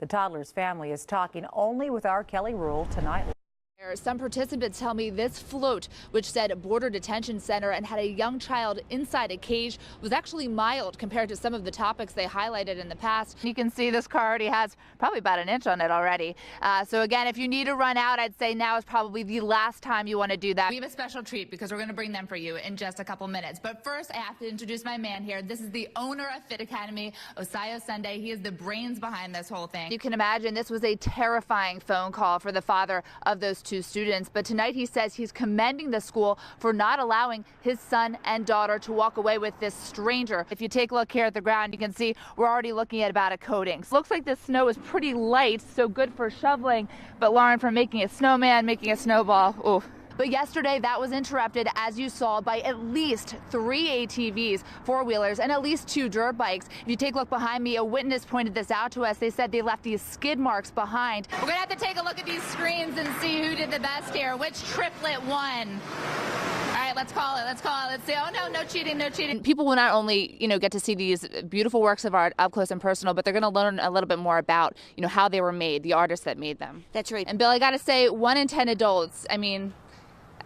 The toddler's family is talking only with our Kelly Rule tonight. Some participants tell me this float, which said Border Detention Center and had a young child inside a cage, was actually mild compared to some of the topics they highlighted in the past. You can see this car already has probably about an inch on it already. So again, if you need to run out, I'd say now is probably the last time you want to do that. We have a special treat because we're going to bring them for you in just a couple minutes. But first, I have to introduce my man here. This is the owner of Fit Academy, Osayo Sunday. He is the brains behind this whole thing. You can imagine this was a terrifying phone call for the father of those two students, but tonight he says he's commending the school for not allowing his son and daughter to walk away with this stranger. If you take a look here at the ground, you can see we're already looking at about a coating. So looks like the snow is pretty light, so good for shoveling, but Lauren, for making a snowman, making a snowball, ooh. But yesterday, that was interrupted, as you saw, by at least 3 ATVs, four-wheelers, and at least 2 dirt bikes. If you take a look behind me, a witness pointed this out to us. They said they left these skid marks behind. We're going to have to take a look at these screens and see who did the best here. Which triplet won? All right, let's call it. Let's see. Oh, no cheating, no cheating. People will not only, get to see these beautiful works of art up close and personal, but they're going to learn a little bit more about, how they were made, the artists that made them. That's right. And Bill, I got to say, 1 in 10 adults,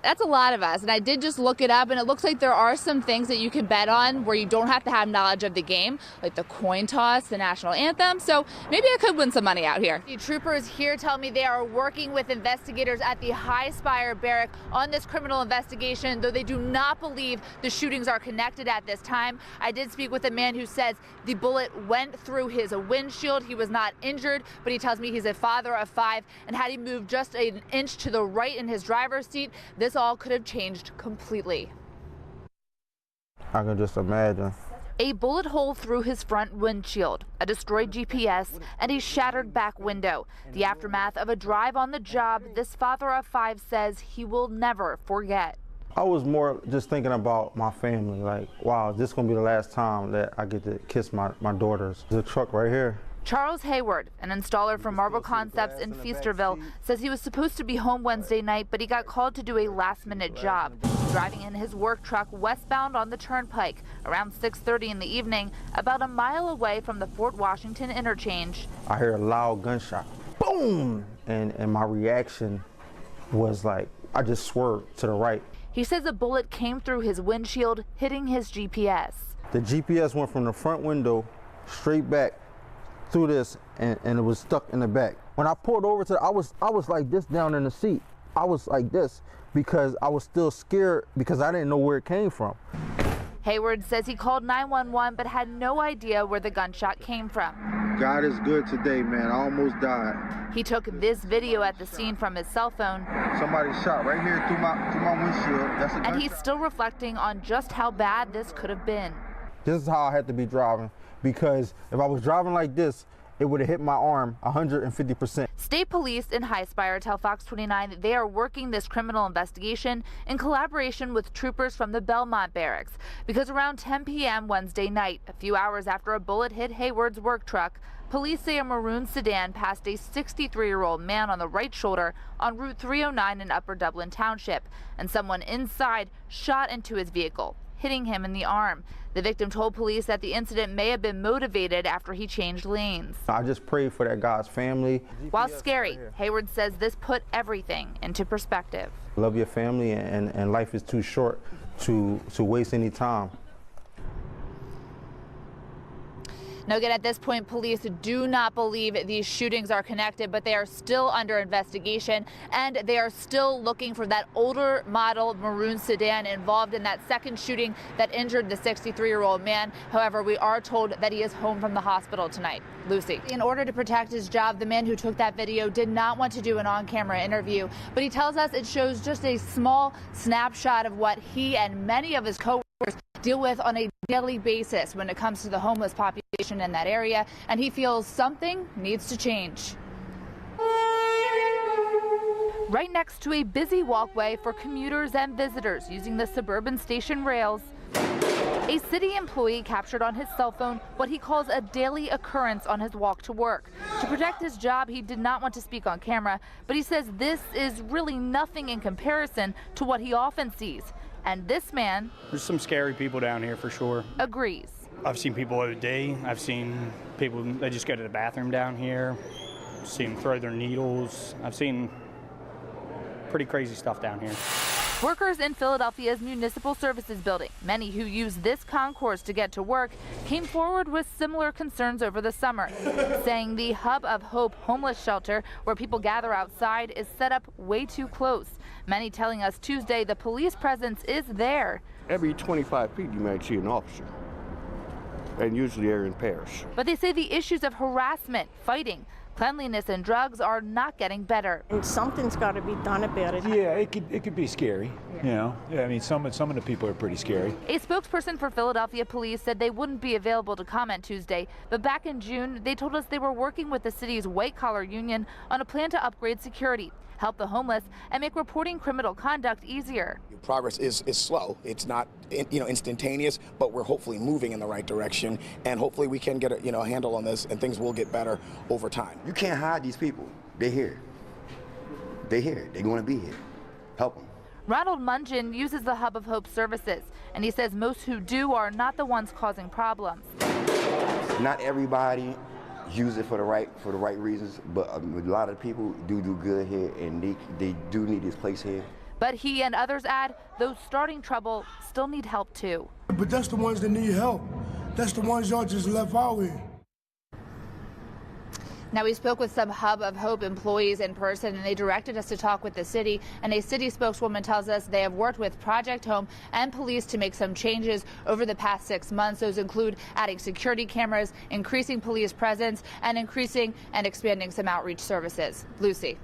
that's a lot of us, and I did just look it up, and it looks like there are some things that you can bet on where you don't have to have knowledge of the game, like the coin toss, the national anthem, so maybe I could win some money out here. The troopers here tell me they are working with investigators at the High Spire Barrack on this criminal investigation, though they do not believe the shootings are connected at this time. I did speak with a man who says the bullet went through his windshield. He was not injured, but he tells me he's a father of 5, and had he moved just an inch to the right in his driver's seat, this all could have changed completely. I can just imagine. A bullet hole through his front windshield, a destroyed GPS, and a shattered back window. The aftermath of a drive on the job this father of 5 says he will never forget. I was more just thinking about my family, like, wow, this is going to be the last time that I get to kiss my daughters. There's a truck right here. Charles Hayward, an installer from Marble Concepts in Feasterville, says he was supposed to be home Wednesday night, but he got called to do a last-minute job. Driving in his work truck westbound on the Turnpike around 6:30 in the evening, about a mile away from the Fort Washington interchange. I hear a loud gunshot, boom! And my reaction was like, I just swerved to the right. He says a bullet came through his windshield, hitting his GPS. The GPS went from the front window straight back through this, and it was stuck in the back. When I pulled over I was like this down in the seat. I was like this because I was still scared because I didn't know where it came from. Hayward says he called 911 but had no idea where the gunshot came from. God is good today, man. I almost died. He took this video at the scene from his cell phone. Somebody shot right here through my windshield. That's a gunshot. And he's still reflecting on just how bad this could have been. This is how I had to be driving, because if I was driving like this, it would have hit my arm 150%. State police in High Spire tell Fox 29 that they are working this criminal investigation in collaboration with troopers from the Belmont Barracks, because around 10 p.m. Wednesday night, a few hours after a bullet hit Hayward's work truck, police say a maroon sedan passed a 63-year-old man on the right shoulder on Route 309 in Upper Dublin Township, and someone inside shot into his vehicle, hitting him in the arm. The victim told police that the incident may have been motivated after he changed lanes. I just prayed for that guy's family. While scary, Hayward says this put everything into perspective. Love your family, and life is too short to waste any time. Now again, at this point, police do not believe these shootings are connected, but they are still under investigation, and they are still looking for that older model maroon sedan involved in that second shooting that injured the 63-year-old man. However, we are told that he is home from the hospital tonight. Lucy. In order to protect his job, the man who took that video did not want to do an on-camera interview, but he tells us it shows just a small snapshot of what he and many of his coworkers deal with on a daily basis when it comes to the homeless population in that area, and he feels something needs to change. Right next to a busy walkway for commuters and visitors using the suburban station rails, a city employee captured on his cell phone what he calls a daily occurrence on his walk to work. To protect his job, he did not want to speak on camera, but he says this is really nothing in comparison to what he often sees. And this man, there's some scary people down here for sure, agrees. I've seen people every day. I've seen people that just go to the bathroom down here. seen them throw their needles. I've seen pretty crazy stuff down here. Workers in Philadelphia's Municipal Services Building, many who use this concourse to get to work, came forward with similar concerns over the summer, saying the Hub of Hope homeless shelter, where people gather outside, is set up way too close. Many telling us Tuesday the police presence is there. Every 25 feet you might see an officer, and usually they're in pairs. But they say the issues of harassment, fighting, cleanliness and drugs are not getting better. And something's got to be done about it. Yeah, it could be scary, you know. Yeah, I mean, some of the people are pretty scary. A spokesperson for Philadelphia police said they wouldn't be available to comment Tuesday, but back in June, they told us they were working with the city's white-collar union on a plan to upgrade security, help the homeless, and make reporting criminal conduct easier. Progress is slow. It's not instantaneous, but we're hopefully moving in the right direction, and hopefully we can get a handle on this, and things will get better over time. You can't hide these people. They're here. They're here. They're going to be here. Help them. Ronald Mungin uses the Hub of Hope services, and he says most who do are not the ones causing problems. Not everybody use it for the right reasons, but a lot of people do good here, and they do need this place here. But he and others add those starting trouble still need help too. But that's the ones that need help. That's the ones y'all just left out here. Now, we spoke with some Hub of Hope employees in person, and they directed us to talk with the city. And a city spokeswoman tells us they have worked with Project Home and police to make some changes over the past 6 months. Those include adding security cameras, increasing police presence, and increasing and expanding some outreach services. Lucy.